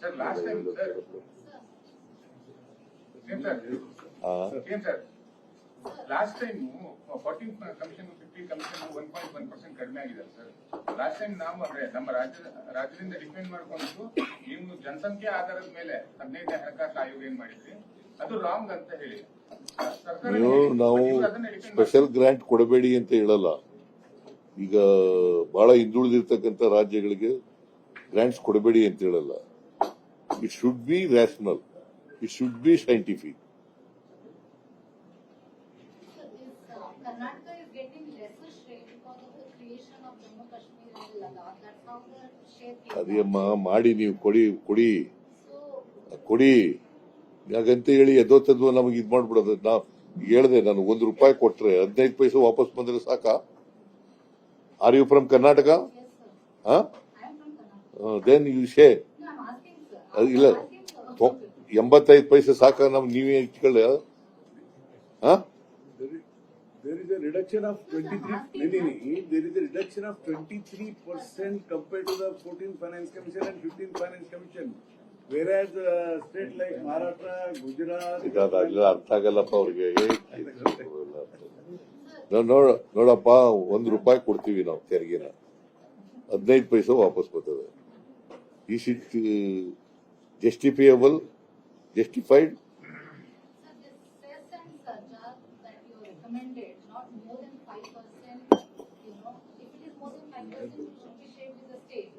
Sir, last time, sir. Sir. Last time, 14 commission, 15 commission, 1.1% ಕಡಿಮೆ ಆಗಿದೆ sir. Last time ನಾವು ನಮ್ಮ ರಾಜ್ಯದಿಂದ ಡಿಪೆಂಡ್ ಮಾಡ್ಕೊಂಡು ನೀವು ಜನಸಂಖ್ಯೆ ಆಧಾರದ ಮೇಲೆ 15ನೇ ಹಣಕಾಸು ಆಯೋಗ ಏನ್ ಮಾಡಿದ್ರಿ ಅದು ರಾಂಗ್ ಅಂತ ಹೇಳಿ ನಾವು ಸ್ಪೆಷಲ್ ಗ್ರಾಂಟ್ ಕೊಡಬೇಡಿ ಅಂತ ಹೇಳಲ್ಲ. ಈಗ ಬಹಳ ಹಿಂದುಳಿದಿರ್ತಕ್ಕಂಥ ರಾಜ್ಯಗಳಿಗೆ ಗ್ರಾಂಟ್ಸ್ ಕೊಡಬೇಡಿ ಅಂತ ಹೇಳಲ್ಲ. It should be rational, it should be scientific. Karnataka is getting lesser share because of the creation of Jammu Kashmir and Ladakh. That's how the share came. ಅದೇಮ್ಮ ಮಾಡಿ ನೀವು ಕೊಡಿ ಯಾಕಂತ ಹೇಳಿ ಎದೋತದ್ವ ನಮಗೆ ಇದ್ ಮಾಡ್ಬಿಡೋದು. ನಾವು ಹೇಳಿದೆ, ನಾನು ₹1 ಕೊಟ್ರೆ 15 ಪೈಸೆ ವಾಪಸ್ ಬಂದ್ರೆ ಸಾಕ? Are you from Karnataka? Yes, sir. I am from Karnataka. Then you ಶೇ No, I'm asking, sir. ಇಲ್ಲ I'm asking, sir. 85 ಪೈಸೆ ಸಾಕ? ನೀವೇ ಇಟ್ಕೊಳ್ಳಿ. There is a reduction of 23. There is a reduction of 23% compared to the 14th Finance Commission and 15th Finance Commission. Whereas state like Maharashtra, Gujarat. ಅರ್ಥ ಆಗಲ್ಲಪ್ಪ ಅವ್ರಿಗೆ. ನೋಡಪ್ಪ, ₹1 ಕೊಡ್ತೀವಿ ನಾವು ತೆರಿಗೆನ, 15 ಪೈಸೆ ವಾಪಸ್ ಬರ್ತದೆ. Is it justifiable, justified? Sir, this cess and surcharge that you recommended, not more than 5%, if it is more than 5%, it should be shared with the state.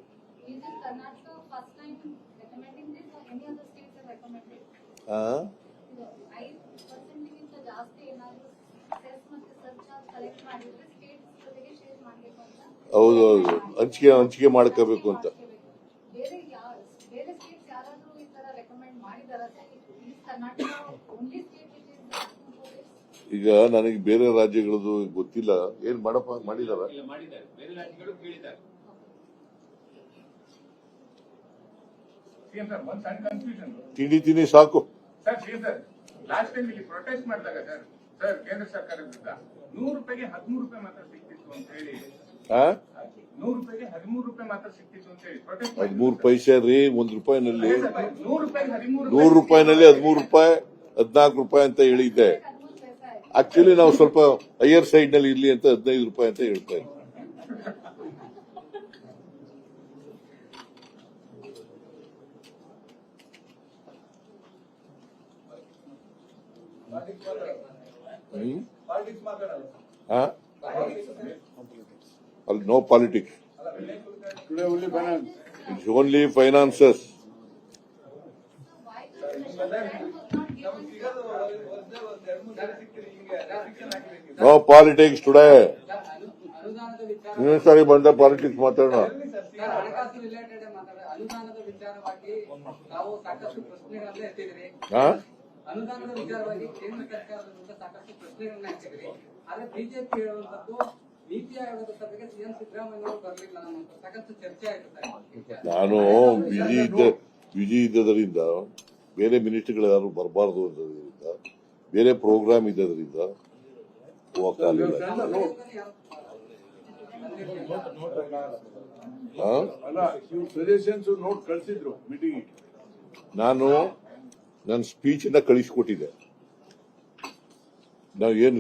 Is it Karnataka first time recommending this or any other states have recommended? 5% ಗಿಂತ ಜಾಸ್ತಿ ಏನಾದರೂ cess ಮತ್ತು surcharge collect ಮಾಡಿದ್ರೆ states ಜೊತೆಗೆ share ಮಾಡಬೇಕು ಅಂತ. ಹೌದು, ಹಂಚಿಕೆ ಮಾಡ್ಕೋಬೇಕು ಅಂತ. ಬೇರೆ ಸ್ಟೇಟ್ಸ್ ಯಾರಾದ್ರೂ ಈ ತರ ರೆಕಮೆಂಡ್ ಮಾಡಿದಾರಾ? Karnataka only state it is. ಈಗ ನನಗೆ ಬೇರೆ ರಾಜ್ಯಗಳದ್ದು ಗೊತ್ತಿಲ್ಲ. ಏನ್ ಮಾಡಿದಾರ? ಬೇರೆ ರಾಜ್ಯಗಳು ಕೇಳಿದ್ದಾರೆ. ಒಂದು ಸಣ್ಣ ಕನ್ಫ್ಯೂಷನ್. ತಿಂಡಿ ಸಾಕು ಸರ್ ಲಾಸ್ಟ್ ಟೈಮ್ ಇಲ್ಲಿ ಪ್ರೊಟೆಸ್ಟ್ ಮಾಡಿದಾಗ ಸರ್ ಕೇಂದ್ರ ಸರ್ಕಾರ ವಿರುದ್ಧ ₹100ಗೆ ₹13 ಮಾತ್ರ ಸಿಕ್ತಿತ್ತು ಅಂತ ಹೇಳಿ, ₹100ಗೆ ₹13 ಮಾತ್ರ ಸಿಕ್ತಿತ್ತು ಅಂತ ಹೇಳಿ ಪ್ರೊಟೆಸ್ಟ್ 13 ಪೈಸೆ ರೀ. ₹1ನಲ್ಲಿ ₹100 ₹100ನಲ್ಲಿ ₹13, ₹14 ಅಂತ ಹೇಳಿದ್ದೆ. ಆಕ್ಚುಲಿ ನಾವು ಸ್ವಲ್ಪ ಹೈಯರ್ ಸೈಡ್ ನಲ್ಲಿ ಇರ್ಲಿ ಅಂತ ₹15 ಅಂತ ಹೇಳ್ತಾ ಇದ್ದೆ. No politics. Today only finance. It's only finances. No politics today. ಇನ್ನೊಂದು ಸಾರಿ ಬಂದ ಪಾಲಿಟಿಕ್ಸ್ ಮಾತಾಡೋಣ. ಹಣಕಾಸು ರಿಲೇಟೆಡ್ ಅನುದಾನದ ವಿಚಾರವಾಗಿ ನಾವು ಸಾಕಷ್ಟು ಪ್ರಶ್ನೆಗಳನ್ನ ಎತ್ತಿದ್ರಿ. ಅನುದಾನದ ವಿಚಾರವಾಗಿ ಕೇಂದ್ರ ಸರ್ಕಾರದ ವಿರುದ್ಧ ಸಾಕಷ್ಟು ಪ್ರಶ್ನೆಗಳನ್ನ ಎತ್ತಿದ್ರಿ. ಆದ್ರೆ ಬಿಜೆಪಿ ಹೇಳುವಂತದ್ದು ನೀತಿ ಆಯೋಗದ ಸಭೆಗೆ ಸಿಎಂ ಸಿದ್ದರಾಮಯ್ಯ ಅವರು ಬರಲಿಲ್ಲ ಅನ್ನುವಂತ ಸಾಕಷ್ಟು ಚರ್ಚೆ ಆಯ್ತು ಸರ್. ನಾನು ಬಿಜಿ ಇದ್ದದರಿಂದ, ಬೇರೆ ಮಿನಿಸ್ಟರ್ಗಳು ಯಾರು ಬರಬಾರ್ದು ಅನ್ನೋದ್ರಿಂದ, ಬೇರೆ ಪ್ರೋಗ್ರಾಮ್ ಇದ್ದದ್ರಿಂದ ಹೋಗಕ್ಕಾಗಲಿಲ್ಲ. ಸಜೆಷನ್ಸ್ ನೋಟ್ ಕಳಿಸಿದ್ರು ಮೀಟಿಂಗ್. ನಾನು ನನ್ನ ಸ್ಪೀಚ್ ನ ಕಳಿಸಿಕೊಟ್ಟಿದ್ದೆ. ನಾವು ಏನು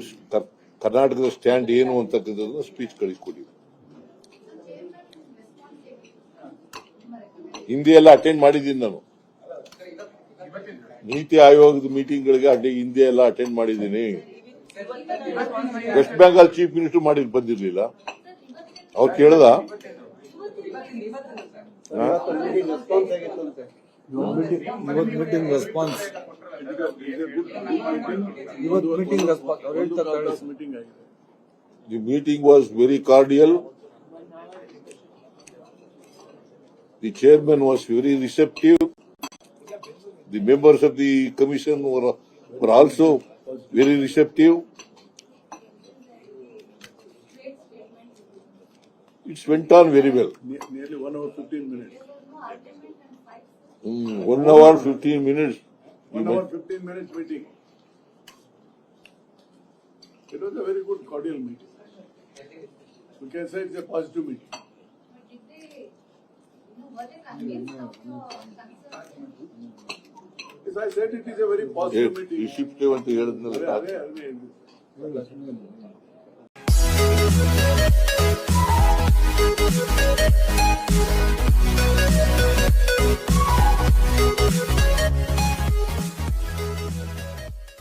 ಕರ್ನಾಟಕದ ಸ್ಟ್ಯಾಂಡ್ ಏನು ಅಂತಕ್ಕಂಥದ್ದನ್ನ ಸ್ಪೀಚ್ ಕಳಿಸಿಕೊಟ್ಟಿದ್ದೆ. ಹಿಂದಿ ಎಲ್ಲ ಅಟೆಂಡ್ ಮಾಡಿದ್ದೀನಿ ನಾನು. ನೀತಿ ಆಯೋಗದ ಮೀಟಿಂಗ್ಗಳಿಗೆ ಹಿಂದಿ ಎಲ್ಲ ಅಟೆಂಡ್ ಮಾಡಿದ್ದೀನಿ. ವೆಸ್ಟ್ ಬೆಂಗಾಲ್ ಚೀಫ್ ಮಿನಿಸ್ಟರ್ ಮಾಡಿ ಬಂದಿರ್ಲಿಲ್ಲ. ಅವ್ರು ಕೇಳ್ದ meeting response The meeting was very cordial. The chairman was very receptive. The members of the commission were also very receptive. It went on very well. Nearly 1 hour 15 minutes. 1 hour 15 minutes. 1 hour 15 minutes meeting. It was a very good cordial meeting. We can say it's a positive meeting. Did they were they convinced of your concern? Yes, I said it is a very positive meeting. ರಿಸಿಪ್ಟಿವ್ ಅಂತ ಹೇಳಿದ್ನಲ್ಲ ಅದೇ, ಅದೇ, ಅದೇ.